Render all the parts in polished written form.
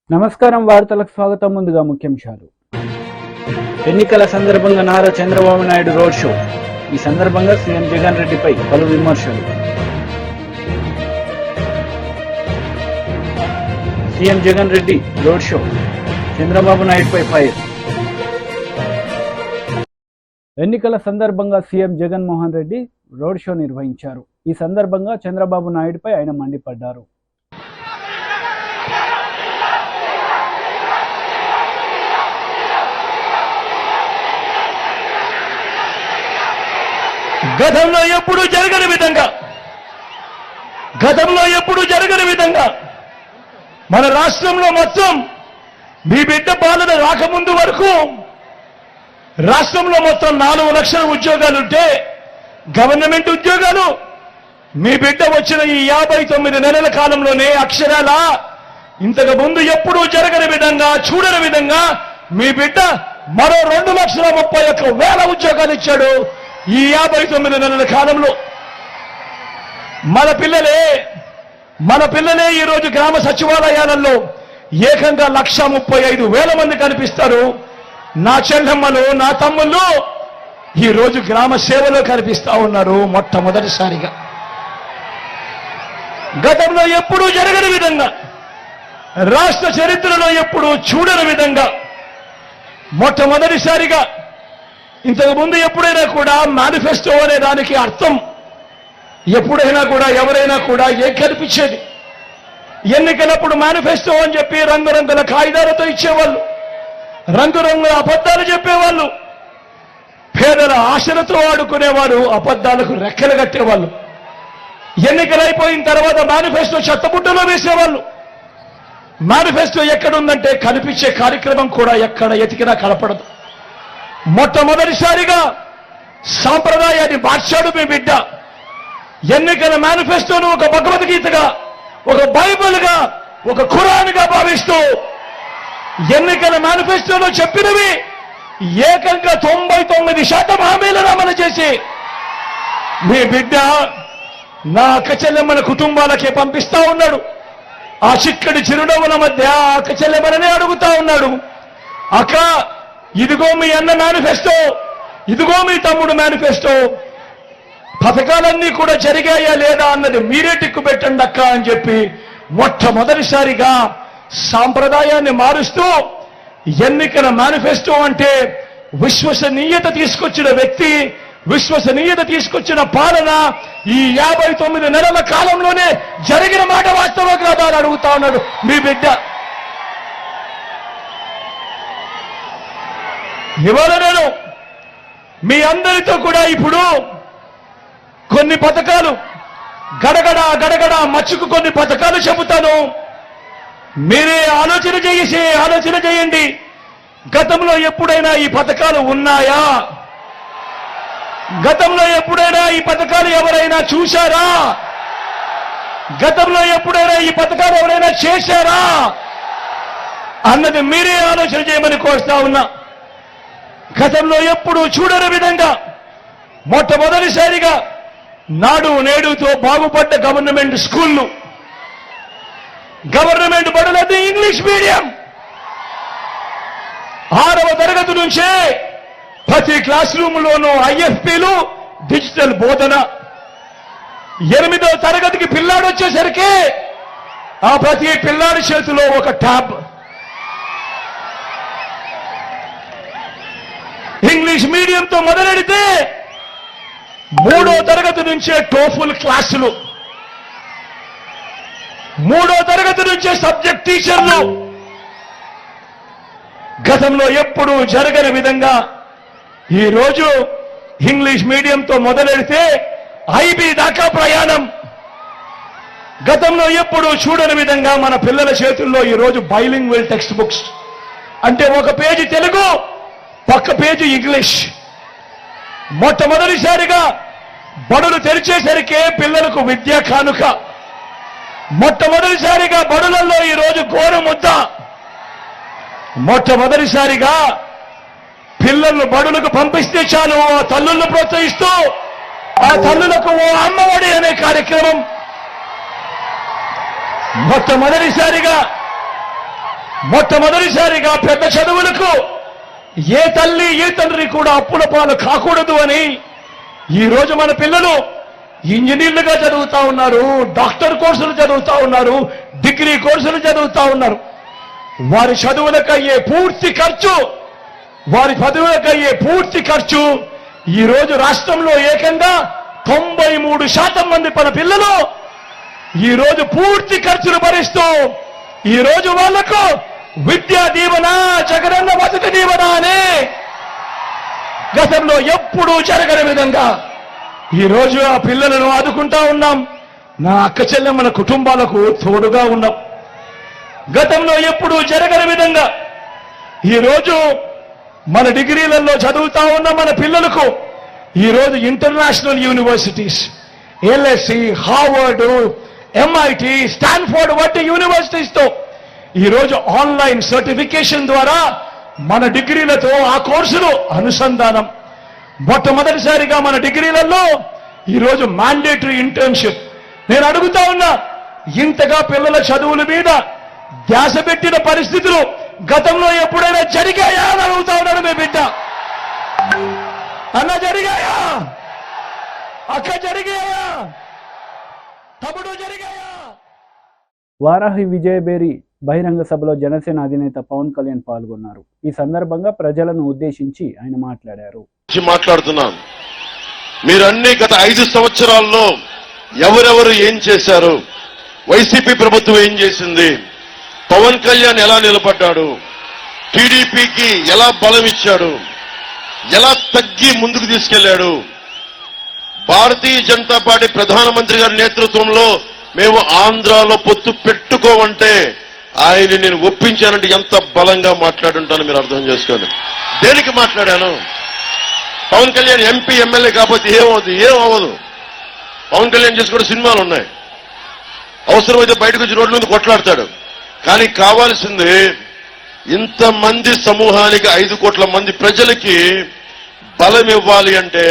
నమస్కారం, వార్తలకు స్వాగతం. ముందుగా ముఖ్యాంశాలు. ఎన్నికల సందర్భంగా నారా చంద్రబాబు నాయుడు రోడ్ షో. ఈ సందర్భంగా సీఎం జగన్ రెడ్డిపై పలు విమర్శలు. CM Jagan Reddy road show, Chandrababu నాయుడుపై ఫైర్. ఎన్నికల సందర్భంగా CM Jaganmohan Reddy road show నిర్వహించారు. ఈ సందర్భంగా చంద్రబాబు నాయుడుపై ఆయన మండిపడ్డారు. గతంలో ఎప్పుడు జరగని విధంగా మన రాష్ట్రంలో మొత్తం మీ బిడ్డ పాలన రాకముందు వరకు రాష్ట్రంలో మొత్తం 4 లక్షల ఉద్యోగాలుంటే గవర్నమెంట్ ఉద్యోగాలు మీ బిడ్డ వచ్చిన ఈ 59 నెలల కాలంలోనే అక్షరాల ఇంతకు ముందు ఎప్పుడూ జరగని విధంగా చూడని విధంగా మీ బిడ్డ మరో 2,31,000 ఉద్యోగాలు ఇచ్చాడు. ఈ 59 నెలల కాలంలో మన పిల్లలే ఈరోజు గ్రామ సచివాలయాలలో ఏకంగా 1,35,000 మంది కనిపిస్తారు. నా చెల్లెమ్మలు, నా తమ్ముళ్ళు ఈరోజు గ్రామ సేవలో కనిపిస్తా ఉన్నారు. మొట్టమొదటిసారిగా గతంలో ఎప్పుడూ జరగని విధంగా, రాష్ట్ర చరిత్రలో ఎప్పుడూ చూడని విధంగా మొట్టమొదటిసారిగా, ఇంతకు ముందు ఎప్పుడైనా కూడా మేనిఫెస్టో అనే దానికి అర్థం ఎప్పుడైనా కూడా ఎవరైనా కూడా ఏం కనిపించేది? ఎన్నికలప్పుడు మేనిఫెస్టో అని చెప్పి రంగురంగుల కాగితాలతో ఇచ్చేవాళ్ళు, రంగురంగుల అబద్ధాలు చెప్పేవాళ్ళు, పేదల ఆశలతో ఆడుకునేవారు, అబద్ధాలకు రెక్కలు కట్టేవాళ్ళు. ఎన్నికలైపోయిన తర్వాత మేనిఫెస్టో చెత్తబుట్టలో వేసేవాళ్ళు. మేనిఫెస్టో ఎక్కడుందంటే కనిపించే కార్యక్రమం కూడా ఎక్కడ ఎతికినా కనపడదు. మొట్టమొదటిసారిగా సాంప్రదాయాన్ని మార్చాడు మీ బిడ్డ. ఎన్నికల మేనిఫెస్టోను ఒక భగవద్గీతగా, ఒక బైబిల్గా, ఒక ఖురాన్గా భావిస్తూ ఎన్నికల మేనిఫెస్టోలో చెప్పినవి ఏకంగా 99% హామీలను అమలు చేసి మీ బిడ్డ నా అక్క చెల్లెమ్మల కుటుంబాలకే పంపిస్తా ఉన్నాడు. ఆ చిక్కడి చిరునవ్వుల మధ్య అక్క చెల్లెమ్మలనే అడుగుతా ఉన్నాడు, అక్క ఇదిగో మీ అన్న మేనిఫెస్టో, ఇదిగో మీ తమ్ముడు మేనిఫెస్టో, పథకాలన్నీ కూడా జరిగాయా లేదా అన్నది మీరే టిక్కు పెట్టండి అక్క అని చెప్పి మొట్టమొదటిసారిగా సాంప్రదాయాన్ని మారుస్తూ ఎన్నికల మేనిఫెస్టో అంటే విశ్వసనీయత తీసుకొచ్చిన వ్యక్తి, విశ్వసనీయత తీసుకొచ్చిన పాలన ఈ 59 నెలల కాలంలోనే జరిగిన మాట వాస్తవం కాదా అని అడుగుతా ఉన్నాడు మీ బిడ్డ. ఇవాళ నేను మీ అందరితో కూడా ఇప్పుడు కొన్ని పథకాలు గడగడ మచ్చుకు కొన్ని పథకాలు చెబుతాను. మీరే ఆలోచన చేయండి. గతంలో ఎప్పుడైనా ఈ పథకాలు ఉన్నాయా? గతంలో ఎప్పుడైనా ఈ పథకాలు ఎవరైనా చూశారా? గతంలో ఎప్పుడైనా ఈ పథకాలు ఎవరైనా చేశారా అన్నది మీరే ఆలోచన చేయమని కోరుతా ఉన్నా. గతంలో ఎప్పుడూ చూడని విధంగా మొట్టమొదటిసారిగా నాడు నేడుతో బాగుపడ్డ గవర్నమెంట్ స్కూళ్లు, గవర్నమెంట్ బడులది ఇంగ్లీష్ మీడియం. 6వ తరగతి నుంచే ప్రతి క్లాస్ రూమ్లోనూ ఐఎఫ్పీలు, డిజిటల్ బోధన. 8వ తరగతికి పిల్లాడు వచ్చేసరికి ఆ ప్రతి పిల్లాడి చేతిలో ఒక ట్యాబ్. ఇంగ్లీష్ మీడియంతో మొదలెడితే 3వ తరగతి నుంచే టోఫుల్ క్లాసులు, 3వ తరగతి నుంచే సబ్జెక్ట్ టీచర్లు. గతంలో ఎప్పుడూ జరగని విధంగా ఈరోజు ఇంగ్లీష్ మీడియంతో మొదలెడితే ఐబీ దాకా ప్రయాణం. గతంలో ఎప్పుడూ చూడని విధంగా మన పిల్లల చేతుల్లో ఈరోజు బైలింగ్వల్ టెక్స్ట్ బుక్స్, అంటే ఒక పేజీ తెలుగు, పక్క పేజీ ఇంగ్లీష్. మొట్టమొదటిసారిగా బడులు తెరిచేసరికే పిల్లలకు విద్యా కానుక. మొట్టమొదటిసారిగా బడులలో ఈరోజు గోరు ముద్ద. మొట్టమొదటిసారిగా పిల్లలను బడులకు పంపిస్తే చాలు ఆ తల్లులను ప్రోత్సహిస్తూ ఆ తల్లులకు ఓ అమ్మఒడి అనే కార్యక్రమం. మొట్టమొదటిసారిగా మొట్టమొదటిసారిగా పెద్ద చదువులకు ఏ తల్లి ఏ తండ్రి కూడా అప్పుల పాలు కాకూడదు అని ఈ రోజు మన పిల్లలు ఇంజనీర్లుగా చదువుతా ఉన్నారు, డాక్టర్ కోర్సులు చదువుతా ఉన్నారు, డిగ్రీ కోర్సులు చదువుతా ఉన్నారు. వారి చదువులకయ్యే పూర్తి ఖర్చు ఈ రోజు రాష్ట్రంలో ఏకంగా 93% మంది మన పిల్లలు ఈ రోజు పూర్తి ఖర్చును భరిస్తూ ఈ రోజు వాళ్లకు విద్యా దీవెన, జగనన్న వసతి దీవెన అనే గతంలో ఎప్పుడూ జరగని విధంగా ఈ రోజు ఆ పిల్లలను ఆదుకుంటా ఉన్నాం. నా అక్క చెల్లెమ్మల కుటుంబాలకు తోడుగా ఉన్నాం. గతంలో ఎప్పుడూ జరగని విధంగా ఈ రోజు మన డిగ్రీలలో చదువుతా ఉన్న మన పిల్లలకు ఈ రోజు international universities, LSE, Harvard, MIT, Stanford వంటి యూనివర్సిటీస్ తో ఈ రోజు ఆన్లైన్ సర్టిఫికేషన్ ద్వారా మన డిగ్రీలతో ఆ కోర్సులు అనుసంధానం. మొట్టమొదటిసారిగా మన డిగ్రీలలో ఈ రోజు మ్యాండేటరీ ఇంటర్న్షిప్. నేను అడుగుతా ఉన్నా, ఇంతగా పిల్లల చదువుల మీద ధ్యాస పెట్టిన పరిస్థితులు గతంలో ఎప్పుడైనా జరిగాయా అని అడుగుతా ఉన్నాడు మీ బిడ్డ. అన్న జరిగాయా? అక్క జరిగాయా? తమ్ముడు జరిగాయా? వారాహి విజయబేరి బహిరంగ సభలో జనసేన అధినేత పవన్ కళ్యాణ్ పాల్గొన్నారు. ఈ సందర్భంగా ప్రజలను ఉద్దేశించి ఆయన మాట్లాడారు. మాట్లాడుతున్నాను, మీరన్నీ గత 5 సంవత్సరాల్లో ఎవరెవరు ఏం చేశారు, వైసీపీ ప్రభుత్వం ఏం చేసింది, పవన్ కళ్యాణ్ ఎలా నిలబడ్డాడు, టీడీపీకి ఎలా బలం ఇచ్చాడు, ఎలా తగ్గి ముందుకు తీసుకెళ్లాడు, భారతీయ జనతా పార్టీ ప్రధానమంత్రి గారి నేతృత్వంలో మేము ఆంధ్రాలో పొత్తు పెట్టుకోమంటే ఆయన్ని నేను ఒప్పించానంటే ఎంత బలంగా మాట్లాడుంటానో మీరు అర్థం చేసుకోండి. దేనికి మాట్లాడాను? పవన్ కళ్యాణ్ ఎంపీ ఎమ్మెల్యే కాకపోతే ఏమవ్వదు. పవన్ కళ్యాణ్ చేసుకుంటే సినిమాలు ఉన్నాయి, అవసరమైతే బయటకు వచ్చి రోడ్ల మీద కొట్లాడతాడు. కానీ కావాల్సింది ఇంతమంది సమూహానికి 5 కోట్ల మంది ప్రజలకి బలం ఇవ్వాలి అంటే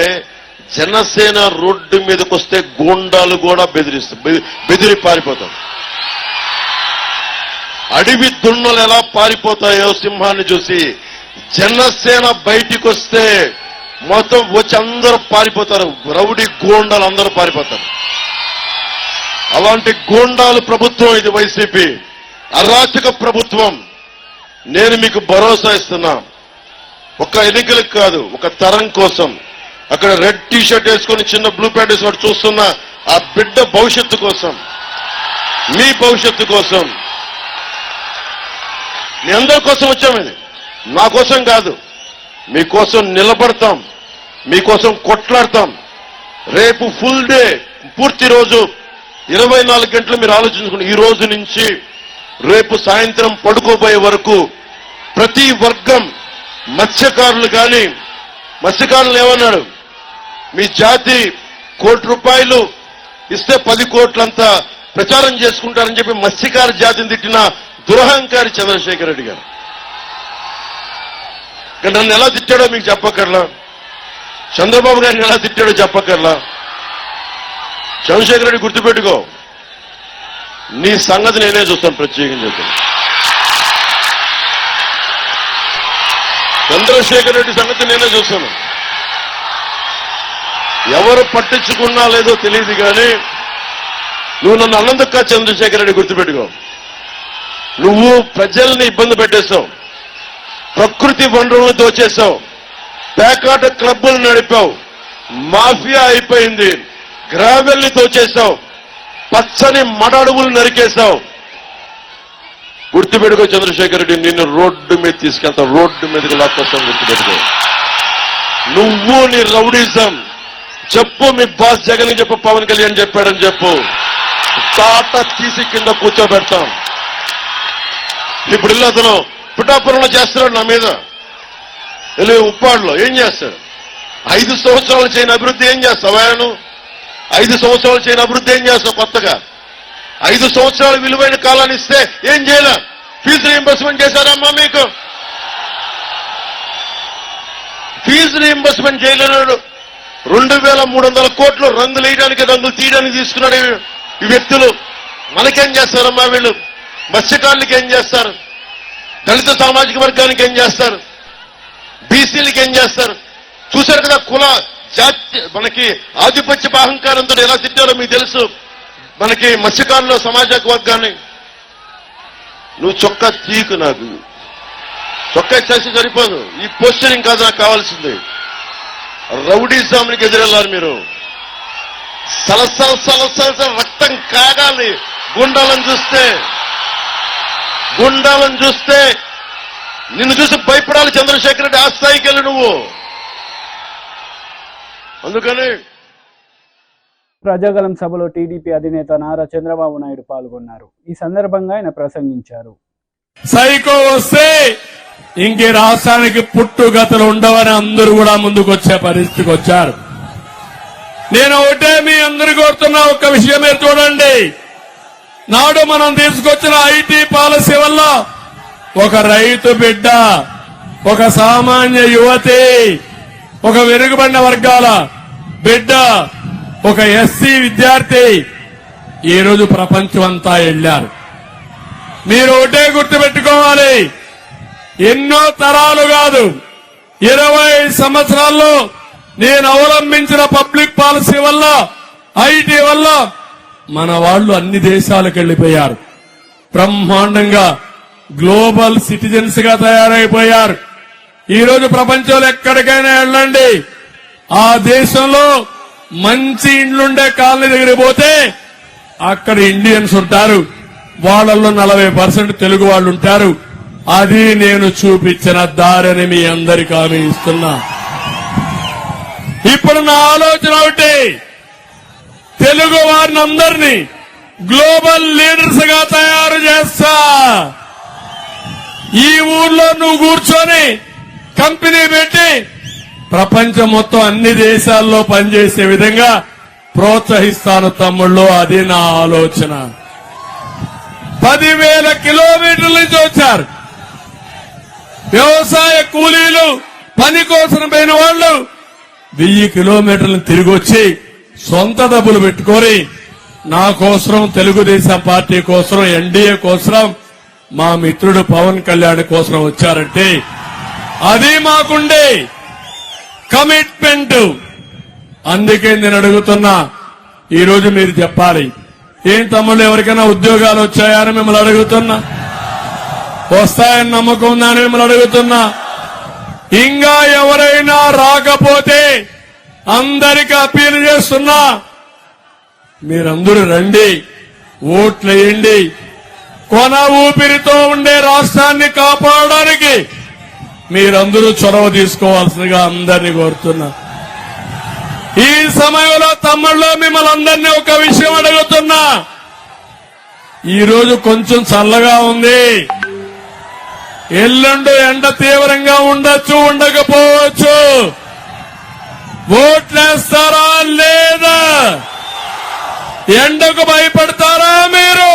జనసేన రోడ్డు మీదకి వస్తే గూండాలు కూడా బెదిరి పారిపోతారు. అడవి దున్నలు ఎలా పారిపోతాయో సింహాన్ని చూసి, జనసేన బయటికి వస్తే మొత్తం వచ్చి అందరూ పారిపోతారు. రౌడీ గూండాలు అందరూ పారిపోతారు. అలాంటి గూండాలు ప్రభుత్వం ఇది వైసీపీ అరాచక ప్రభుత్వం. నేను మీకు భరోసా ఇస్తున్నా, ఒక ఎన్నికలకు కాదు, ఒక తరం కోసం. అక్కడ రెడ్ టీ షర్ట్ వేసుకొని చిన్న బ్లూ ప్యాంట్ వేసుకొని చూస్తున్న ఆ బిడ్డ భవిష్యత్తు కోసం, మీ భవిష్యత్తు కోసం, మీ అందరి కోసం వచ్చామని, నా కోసం కాదు, మీకోసం నిలబడతాం, మీకోసం కొట్లాడతాం. రేపు ఫుల్ డే, పూర్తి రోజు 24 గంటలు మీరు ఆలోచించుకుని ఈ రోజు నుంచి రేపు సాయంత్రం పడుకోబోయే వరకు ప్రతి వర్గం, మత్స్యకారులు కానీ, మత్స్యకారులు ఏమన్నాడు, మీ జాతి ₹1 ఇస్తే 10 కోట్లంతా ప్రచారం చేసుకుంటారని చెప్పి మత్స్యకార జాతిని తిట్టిన దురహంకారి చంద్రశేఖర్ రెడ్డి గారు. నన్ను ఎలా తిట్టాడో మీకు చెప్పక్కర్లా, చంద్రబాబు గారిని ఎలా తిట్టాడో చెప్పక్కర్లా. చంద్రశేఖర్ రెడ్డి గుర్తుపెట్టుకో, నీ సంగతి నేనే చూస్తాను ప్రత్యేకంగా చెప్తాను. చంద్రశేఖర్ రెడ్డి సంగతి నేనే చూస్తాను. ఎవరు పట్టించుకున్నా లేదో తెలియదు కానీ నువ్వు నన్ను అన్నందుకు కాదు చంద్రశేఖర్ రెడ్డి, గుర్తుపెట్టుకో. నువ్వు ప్రజల్ని ఇబ్బంది పెట్టేశావు, ప్రకృతి వనరులను దోచేశావు, పేకాట క్లబ్బులు నడిపావు, మాఫియా అయిపోయింది, గ్రావెల్ని దోచేశావు, పచ్చని మడడుగులు నరికేశావు. గుర్తుపెట్టుకో చంద్రశేఖర్ రెడ్డి, నిన్ను రోడ్డు మీద తీసుకెళ్తా, రోడ్డు మీదకి లాక్కొస్తాను, గుర్తుపెట్టుకో. నువ్వు నీ రౌడీజం చెప్పు, మీ బాస్ జగన్ చెప్పు, పవన్ కళ్యాణ్ చెప్పాడని చెప్పు, తాట తీసి కింద కూర్చోబెడతాం. ఇప్పుడు అతను పిఠాపురంలో చేస్తున్నాడు నా మీద, వెళ్ళి ఉప్పాడులో ఏం చేస్తాడు? 5 సంవత్సరాలు చేయని అభివృద్ధి ఏం చేస్తావా? 5 సంవత్సరాలు చేయని అభివృద్ధి ఏం చేస్తావు కొత్తగా? 5 సంవత్సరాలు విలువైన కాలాన్ని ఇస్తే ఏం చేయలే? ఫీజు రీయింబర్స్మెంట్ చేశారమ్మా మీకు? Fee reimbursement చేయలేనాడు. 2300 కోట్లు రంగులు వేయడానికి, రంగులు తీయడానికి తీసుకున్నాడు ఈ వ్యక్తులు. మనకేం చేస్తారమ్మా వీళ్ళు? మత్స్యకారులకి ఏం చేస్తారు? దళిత సామాజిక వర్గానికి ఏం చేస్తారు, బీసీలకి ఏం చేస్తారు చూశారు కదా. కుల జాతి మనకి ఆధిపత్య అహంకారంతో ఎలా తిట్టారో మీకు తెలుసు. మనకి మత్స్యకారుల సమాజక వర్గాన్ని నువ్వు చొక్కా తీకు, నాకు చొక్కా చేసి సరిపోదు, ఈ పోస్టరింగ్ కాదు నాకు కావాల్సింది. రౌడీజామునికి ఎదురెళ్లారు మీరు. సలసల రక్తం కాగాలి గుండాలను చూస్తే నిన్ను చూసి భయపడాలి చంద్రశేఖర్ రెడ్డి. ఆ స్థాయికి వెళ్ళి నువ్వు. అందుకని ప్రజాగలం సభలో టీడీపీ అధినేత నారా చంద్రబాబు నాయుడు పాల్గొన్నారు. ఈ సందర్భంగా ఆయన ప్రసంగించారు. సైకో వస్తే ఇంకే రాష్ట్రానికి పుట్టుగతులు ఉండవని అందరూ కూడా ముందుకొచ్చే పరిస్థితికి వచ్చారు. నేను ఒకటే మీ అందరు కోరుతున్నా, ఒక్క విషయమే చూడండి. నాడు మనం తీసుకొచ్చిన ఐటీ పాలసీ వల్ల ఒక రైతు బిడ్డ, ఒక సామాన్య యువతి, ఒక వెనుకబడిన వర్గాల బిడ్డ, ఒక ఎస్సీ విద్యార్థి ఈరోజు ప్రపంచం అంతా వెళ్లారు. మీరు ఒకటే గుర్తుపెట్టుకోవాలి, ఎన్నో తరాలు కాదు 20 సంవత్సరాల్లో నేను అవలంబించిన పబ్లిక్ పాలసీ వల్ల, ఐటీ వల్ల మన వాళ్ళు అన్ని దేశాలకు వెళ్లిపోయారు. బ్రహ్మాండంగా గ్లోబల్ సిటిజన్స్ గా తయారైపోయారు. ఈరోజు ప్రపంచంలో ఎక్కడికైనా వెళ్ళండి, ఆ దేశంలో మంచి ఇండ్లుండే కాలనీ దగ్గరికి పోతే అక్కడ ఇండియన్స్ ఉంటారు, వాళ్ళల్లో 40% తెలుగు వాళ్ళు ఉంటారు. అది నేను చూపించిన దారిని మీ అందరికీ హామీ ఇస్తున్నా. ఇప్పుడు నా ఆలోచన ఒకటి, తెలుగు వారిని అందరినీ గ్లోబల్ లీడర్స్ గా తయారు చేస్తా. ఈ ఊర్లో నువ్వు కూర్చొని కంపెనీ పెట్టి ప్రపంచం మొత్తం అన్ని దేశాల్లో పనిచేసే విధంగా ప్రోత్సహిస్తాను తమ్ముళ్ళు. అది నా ఆలోచన. 10,000 కిలోమీటర్ల నుంచి వచ్చారు వ్యవసాయ కూలీలు, పని కోసం పోయిన వాళ్ళు 1000 కిలోమీటర్లను తిరిగి వచ్చి సొంత డబ్బులు పెట్టుకొని నా కోసం, తెలుగుదేశం పార్టీ కోసం, ఎన్డీఏ కోసం, మా మిత్రుడు పవన్ కళ్యాణ్ కోసం వచ్చారంటే అది మాకుండే కమిట్మెంట్. అందుకే నేను అడుగుతున్నా, ఈరోజు మీరు చెప్పాలి, ఏం తమ్ముళ్ళు ఎవరికైనా ఉద్యోగాలు వచ్చాయని మిమ్మల్ని అడుగుతున్నా, వస్తాయని నమ్మకం ఉందని మిమ్మల్ని అడుగుతున్నా. ఇంకా ఎవరైనా రాకపోతే అందరికీ అప్పీల్ చేస్తున్నా, మీరందరూ రండి, ఓట్లు వేయండి. కొన ఊపిరితో ఉండే రాష్ట్రాన్ని కాపాడడానికి మీరందరూ చొరవ తీసుకోవాల్సిందిగా అందరినీ కోరుతున్నా. ఈ సమయంలో తమ్ముళ్ళు మిమ్మల్ని అందరినీ ఒక విషయం అడుగుతున్నా. ఈరోజు కొంచెం చల్లగా ఉంది, ఎల్లుండి ఎండ తీవ్రంగా ఉండొచ్చు, ఉండకపోవచ్చు. ఓట్లేస్తారా లేదా? ఎండకు భయపడతారా మీరు?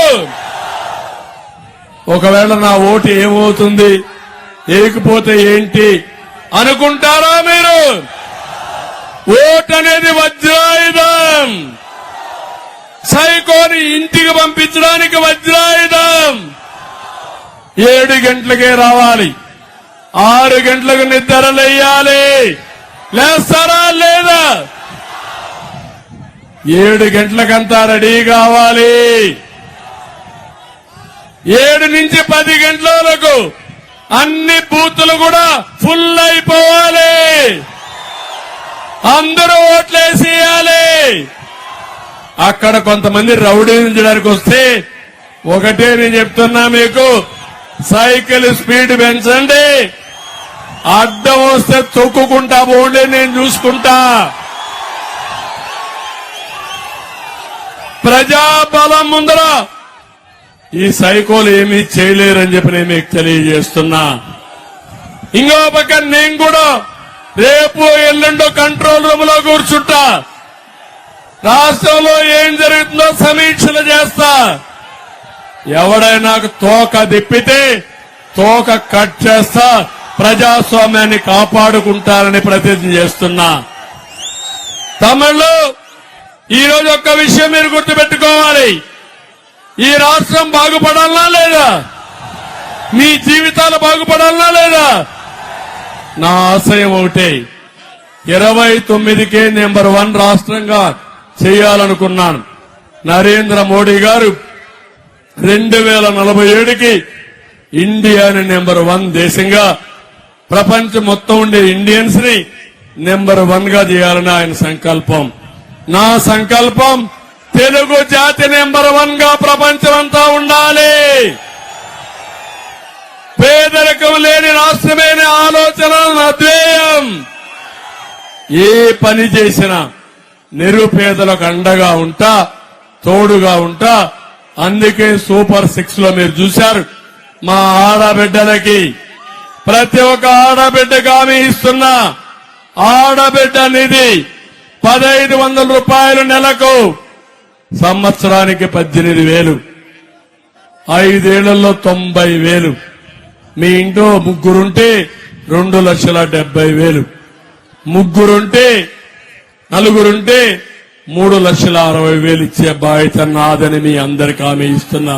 ఒకవేళ నా ఓటు ఏమవుతుంది, ఏకపోతే ఏంటి అనుకుంటారా మీరు? ఓటు అనేది వజ్రాయుధం. సైకోని ఇంటికి పంపించడానికి వజ్రాయుధం. 7 గంటలకే రావాలి, 6 గంటలకు నిద్రలేయాలి. లేస్తారా లేదా? 7 గంటలకంతా రెడీ కావాలి. 7 నుంచి 10 గంటల వరకు అన్ని బూతులు కూడా ఫుల్ అయిపోవాలి. అందరూ ఓట్లేసేయాలి. అక్కడ కొంతమంది రౌడీంచడానికి వస్తే ఒకటే నేను చెప్తున్నా మీకు, సైకిల్ స్పీడ్ పెంచండి, అడ్డం వస్తే తొక్కుకుంటా పోండి, నేను చూసుకుంటా. ప్రజాబలం ముందర ఈ సైకోలు ఏమీ చేయలేరని చెప్పి నేను మీకు తెలియజేస్తున్నా. ఇంకో పక్క నేను కూడా రేపు ఎల్లుండో కంట్రోల్ రూమ్ లో కూర్చుంటా. రాష్ట్రంలో ఏం జరుగుతుందో సమీక్షలు చేస్తా. ఎవడైనా తోక దిప్పితే తోక కట్ చేస్తా. ప్రజాస్వామ్యాన్ని కాపాడుకుంటారని ప్రతిజ్ఞ చేస్తున్నా. తమిళలో ఈరోజు ఒక్క విషయం మీరు గుర్తుపెట్టుకోవాలి, ఈ రాష్ట్రం బాగుపడాలా లేదా? మీ జీవితాలు బాగుపడాలనా లేదా? నా ఆశయం ఒకటే, 29కే నెంబర్ 1 రాష్ట్రంగా చేయాలనుకున్నాను. నరేంద్ర మోడీ గారు 2047కి ఇండియాని నెంబర్ 1 దేశంగా, ప్రపంచం మొత్తం ఉండే ఇండియన్స్ ని నెంబర్ 1 గా చేయాలని ఆయన సంకల్పం. నా సంకల్పం తెలుగు జాతి నెంబర్ 1 గా ప్రపంచమంతా ఉండాలి. పేదరికం లేని రాష్ట్రమే ఆలోచన నా ధ్యేయం. ఏ పని చేసినా నిరుపేదలకు అండగా ఉంటా, తోడుగా ఉంటా. అందుకే సూపర్ 6 లో మీరు చూశారు, మా ఆడబిడ్డలకి ప్రతి ఒక్క ఆడబిడ్డకు హామీ ఇస్తున్నా. ఆడబిడ్డ నిధి 1500 రూపాయలు నెలకు, సంవత్సరానికి 18,000, 5 ఏళ్లలో 90,000. మీ ఇంట్లో ముగ్గురుంటే 2,70,000, ముగ్గురుంటే నలుగురుంటే 3,60,000 ఇచ్చే బాధ్యత నాదని మీ అందరికీ హామీ ఇస్తున్నా.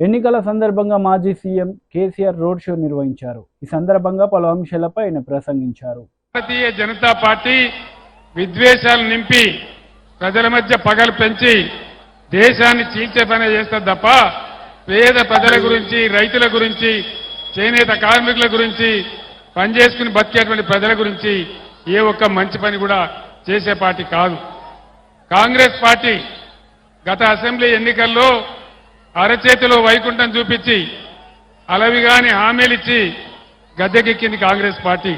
ఎన్నికల సందర్భంగా మాజీ సీఎం కేసీఆర్ రోడ్ షో నిర్వహించారు. ఈ సందర్భంగా పలు అంశాలపై ఆయన ప్రసంగించారు. భారతీయ జనతా పార్టీ విద్వేషాలు నింపి ప్రజల మధ్య పగలు పెంచి దేశాన్ని చీల్చే పని చేస్తుంది తప్ప పేద ప్రజల గురించి, రైతుల గురించి, చేనేత కార్మికుల గురించి, పనిచేసుకుని బతికేటువంటి ప్రజల గురించి ఏ ఒక్క మంచి పని కూడా చేసే పార్టీ కాదు. కాంగ్రెస్ పార్టీ గత అసెంబ్లీ ఎన్నికల్లో అరచేతిలో వైకుంఠం చూపించి అలవిగాని హామీలిచ్చి గద్దెకెక్కింది కాంగ్రెస్ పార్టీ.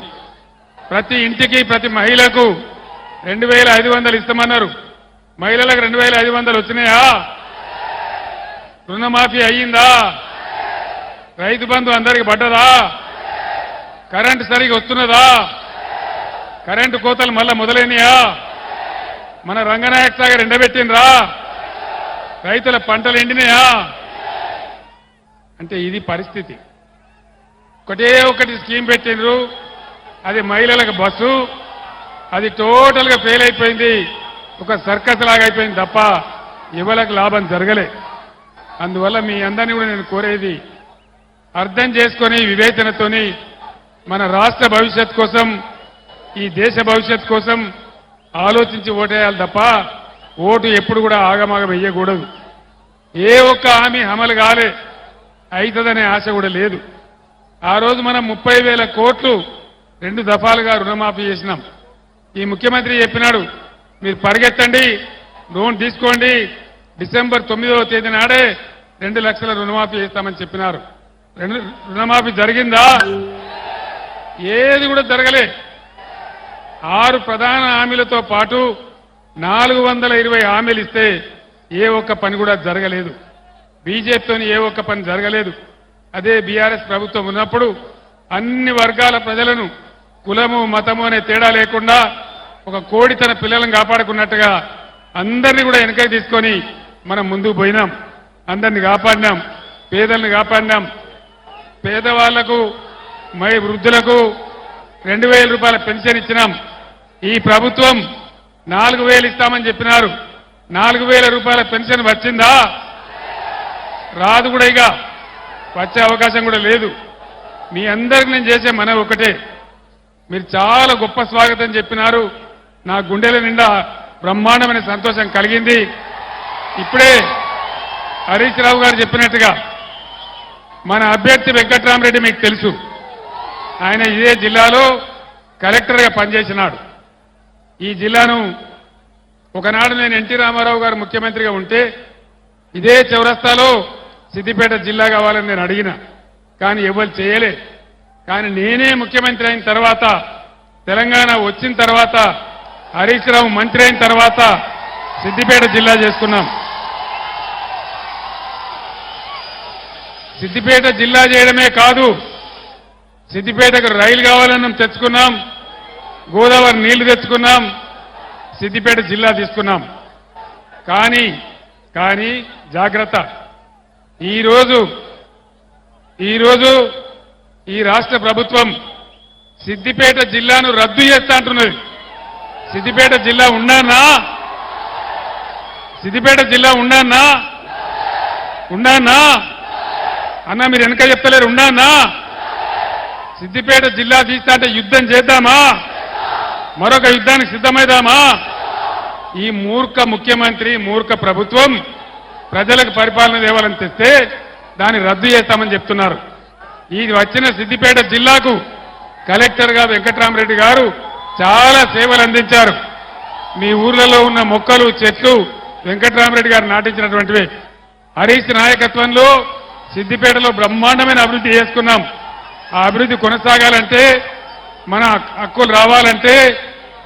ప్రతి ఇంటికి, ప్రతి మహిళకు 2,500 ఇస్తామన్నారు. మహిళలకు 2,500 వచ్చినాయా? రుణమాఫీ అయ్యిందా? రైతు బంధు అందరికి పడ్డదా? కరెంటు సరిగా వస్తున్నదా? కరెంటు కోతలు మళ్ళా మొదలైనయా? మన రంగనాయక సాగర్ ఎండబెట్టినరా? రైతుల పంటలు ఎండినాయా? అంటే ఇది పరిస్థితి. ఒకటే ఒకటి స్కీమ్ పెట్టినరు, అది మహిళలకు బస్సు, అది టోటల్ గా ఫెయిల్ అయిపోయింది. ఒక సర్కస్ లాగా అయిపోయింది తప్ప ఎవరికి లాభం జరగలే. అందువల్ల మీ అందరినీ కూడా నేను కోరేది, అర్థం చేసుకొని వివేచనతోని మన రాష్ట్ర భవిష్యత్ కోసం, ఈ దేశ భవిష్యత్ కోసం ఆలోచించి ఓటేయాలి తప్ప ఓటు ఎప్పుడు కూడా ఆగమాగం వేయకూడదు. ఏ ఒక్క హామీ అమలు కాలే, అవుతుందనే ఆశ కూడా లేదు. ఆ రోజు మనం 30,000 కోట్లు 2 దఫాలుగా రుణమాఫీ చేసినాం. ఈ ముఖ్యమంత్రి చెప్పినాడు, మీరు పరిగెత్తండి, లోన్ తీసుకోండి, డిసెంబర్ 9వ తేదీ నాడే 2 లక్షల రుణమాఫీ చేస్తామని చెప్పినారు. రుణమాఫీ జరిగిందా? ఏది కూడా జరగలే. 6 ప్రధాన హామీలతో పాటు 420 హామీలు ఇస్తే ఏ ఒక్క పని కూడా జరగలేదు. బీజేపీతోని ఏ ఒక్క పని జరగలేదు. అదే బీఆర్ఎస్ ప్రభుత్వం ఉన్నప్పుడు అన్ని వర్గాల ప్రజలను, కులము మతము అనే తేడా లేకుండా ఒక కోడి తన పిల్లలను కాపాడుకున్నట్టుగా అందరినీ కూడా వెనకకి తీసుకొని మనం ముందుకు పోయినాం. అందరిని కాపాడినాం, పేదలను కాపాడినాం. పేదవాళ్లకు, వృద్ధులకు 2,000 రూపాయల పెన్షన్ ఇచ్చినాం. ఈ ప్రభుత్వం 4,000 ఇస్తామని చెప్పినారు. 4,000 రూపాయల పెన్షన్ వచ్చిందా? రాదు కూడా, ఇక వచ్చే అవకాశం కూడా లేదు. మీ అందరికి నేను చేసే మనవి ఒకటే, మీరు చాలా గొప్ప స్వాగతం చెప్పినారు. నా గుండెల నిండా బ్రహ్మాండమైన సంతోషం కలిగింది. ఇప్పుడే హరీష్ రావు గారు చెప్పినట్టుగా మన అభ్యర్థి వెంకట్రామరెడ్డి మీకు తెలుసు. ఆయన ఇదే జిల్లాలో కలెక్టర్గా పనిచేసినాడు. ఈ జిల్లాను ఒకనాడు నేను ఎన్టీ రామారావు గారు ముఖ్యమంత్రిగా ఉంటే ఇదే చౌరస్తాలో సిద్దిపేట జిల్లా కావాలని నేను అడిగిన, కానీ ఎవరు చేయలే. కానీ నేనే ముఖ్యమంత్రి అయిన తర్వాత, తెలంగాణ వచ్చిన తర్వాత, హరీష్ రావు మంత్రి అయిన తర్వాత సిద్దిపేట జిల్లా చేసుకున్నాం. సిద్దిపేట జిల్లా చేయడమే కాదు, సిద్దిపేటకు రైలు కావాలని తెచ్చుకున్నాం, గోదావరి నీళ్లు తెచ్చుకున్నాం, సిద్దిపేట జిల్లా తీసుకున్నాం. కానీ జాగ్రత్త, ఈరోజు ఈ రాష్ట్ర ప్రభుత్వం సిద్దిపేట జిల్లాను రద్దు చేస్తా అంటున్నది. సిద్దిపేట జిల్లా ఉన్నానా? సిద్దిపేట జిల్లా ఉన్నానా? అన్నా మీరు వెనక చెప్తలేరు ఉన్నానా? సిద్దిపేట జిల్లా తీస్తా అంటే యుద్ధం చేద్దామా? మరొక యుద్ధానికి సిద్ధమైదామా? ఈ మూర్ఖ ముఖ్యమంత్రి మూర్ఖ ప్రభుత్వం ప్రజలకు పరిపాలన దేవాలని తెస్తే దాన్ని రద్దు చేస్తామని చెప్తున్నారు. ఈ వచ్చిన సిద్దిపేట జిల్లాకు కలెక్టర్గా వెంకట్రామరెడ్డి గారు చాలా సేవలు అందించారు. మీ ఊర్లలో ఉన్న మొక్కలు చెట్లు వెంకట్రామరెడ్డి గారు నాటించినటువంటివి. హరీష్ నాయకత్వంలో సిద్దిపేటలో బ్రహ్మాండమైన అభివృద్ధి చేసుకున్నాం. ఆ అభివృద్ధి కొనసాగాలంటే, మన హక్కులు రావాలంటే,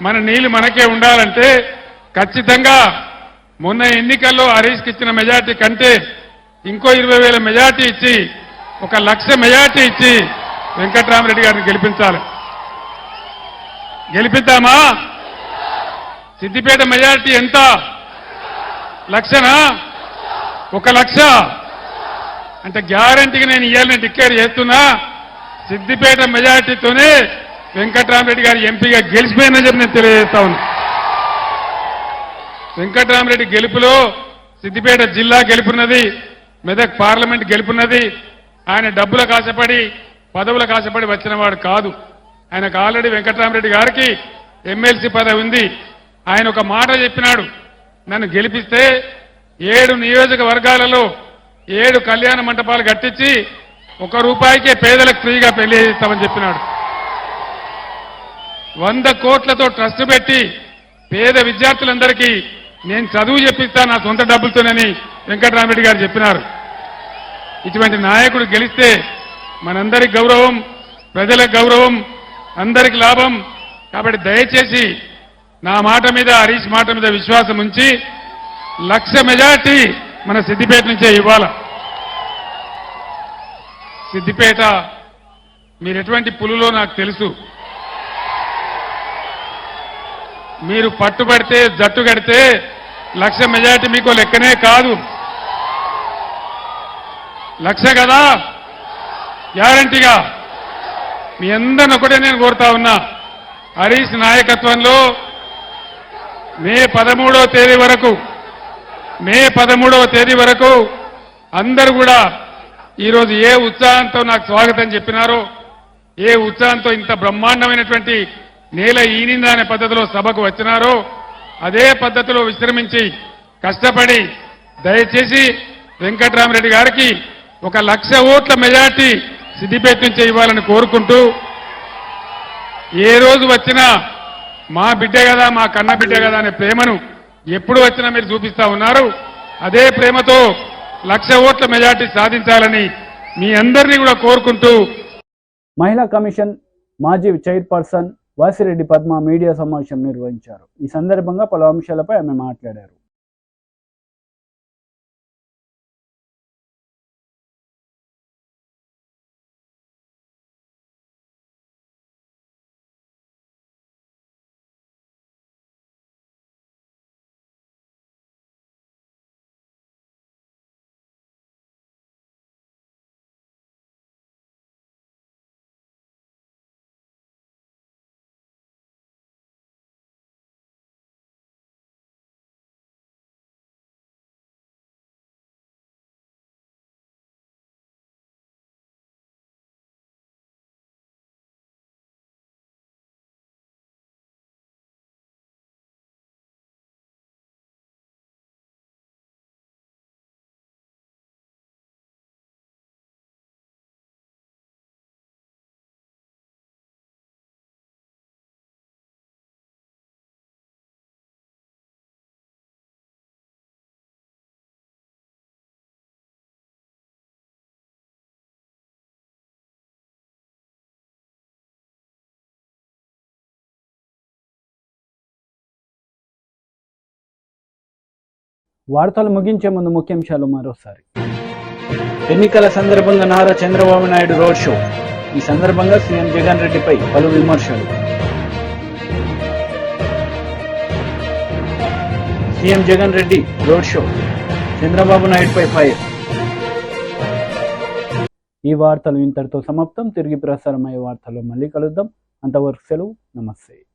మన నీళ్లు మనకే ఉండాలంటే ఖచ్చితంగా మొన్న ఎన్నికల్లో హరీష్కి ఇచ్చిన మెజార్టీ కంటే ఇంకో 20,000 మెజార్టీ ఇచ్చి 1,00,000 మెజార్టీ ఇచ్చి వెంకట్రామరెడ్డి గారిని గెలిపించాలి. గెలిపిద్దామా? సిద్దిపేట మెజార్టీ ఎంత? 1,00,000నా? 1,00,000 అంటే గ్యారంటీగా నేను ఇయ్యాలని డిక్లేర్ చేస్తున్నా. సిద్దిపేట మెజార్టీతోనే వెంకట్రామరెడ్డి గారి ఎంపీగా గెలిచిపోయిందని చెప్పి నేను తెలియజేస్తా ఉన్నా. వెంకట్రామరెడ్డి గెలుపులో సిద్దిపేట జిల్లా గెలుపున్నది, మెదక్ పార్లమెంట్ గెలుపున్నది. ఆయన డబ్బులకు ఆశపడి పదవులకు ఆశపడి వచ్చిన వాడు కాదు. ఆయనకు ఆల్రెడీ వెంకట్రామరెడ్డి గారికి ఎమ్మెల్సీ పదవి ఉంది. ఆయన ఒక మాట చెప్పినాడు, నన్ను గెలిపిస్తే 7 నియోజకవర్గాలలో 7 కళ్యాణ మంటపాలు కట్టించి ₹1 పేదలకు ఫ్రీగా పెళ్లి చేస్తామని చెప్పినాడు. 100 కోట్లతో ట్రస్ట్ పెట్టి పేద విద్యార్థులందరికీ నేను చదువు చెప్పిస్తా నా సొంత డబ్బులతోనని వెంకట్రామరెడ్డి గారు చెప్పినారు. ఇటువంటి నాయకుడు గెలిస్తే మనందరికి గౌరవం, ప్రజలకు గౌరవం, అందరికి లాభం. కాబట్టి దయచేసి నా మాట మీద, హరీష్ మాట మీద విశ్వాసం ఉంచి 1,00,000 మెజార్టీ మన సిద్దిపేట నుంచే ఇవ్వాలి. సిద్దిపేట మీరు ఎటువంటి పులులో నాకు తెలుసు. మీరు పట్టుబడితే జట్టు కడితే 1,00,000 మెజార్టీ మీకు లెక్కనే కాదు. 1,00,000 కదా గ్యారంటీగా. మీ అందరిని ఒకటే నేను కోరుతా ఉన్నా, హరీష్ నాయకత్వంలో మే 13వ తేదీ వరకు అందరూ కూడా ఈరోజు ఏ ఉత్సాహంతో నాకు స్వాగతం చెప్పినారో, ఏ ఉత్సాహంతో ఇంత బ్రహ్మాండమైనటువంటి నేల ఈనిందా అనే పద్ధతిలో సభకు వచ్చినారో అదే పద్ధతిలో విశ్రమించి కష్టపడి దయచేసి వెంకట్రామరెడ్డి గారికి 1,00,000 ఓట్ల మెజార్టీ సిద్దిపేట నుంచి ఇవ్వాలని కోరుకుంటూ, ఏ రోజు వచ్చినా మా బిడ్డ కదా, మా కన్న బిడ్డ కదా అనే ప్రేమను ఎప్పుడు వచ్చినా మీరు చూపిస్తా ఉన్నారు. అదే ప్రేమతో 1,00,000 ఓట్ల మెజార్టీ సాధించాలని మీ అందరినీ కూడా కోరుకుంటూ, మహిళా కమిషన్ మాజీ చైర్పర్సన్ వాసిరెడ్డి పద్మ మీడియా సమావేశం నిర్వహించారు. ఈ సందర్భంగా పలు అంశాలపై ఆమె మాట్లాడారు. వార్తలు ముగించే ముందు ముఖ్యాంశాలు మరోసారి. ఎన్నికల సందర్భంగా నారా చంద్రబాబు నాయుడు రోడ్ షో. ఈ సందర్భంగా సీఎం జగన్ రెడ్డిపై పలు విమర్శలు. CM Jagan Reddy road show, Chandrababu నాయుడుపై ఫైర్. ఈ వార్తలు ఇంతటితో సమాప్తం. తిరిగి ప్రసారమయ్యే వార్తల్లో మళ్ళీ కలుద్దాం. అంతవరకు సెలవు. నమస్తే.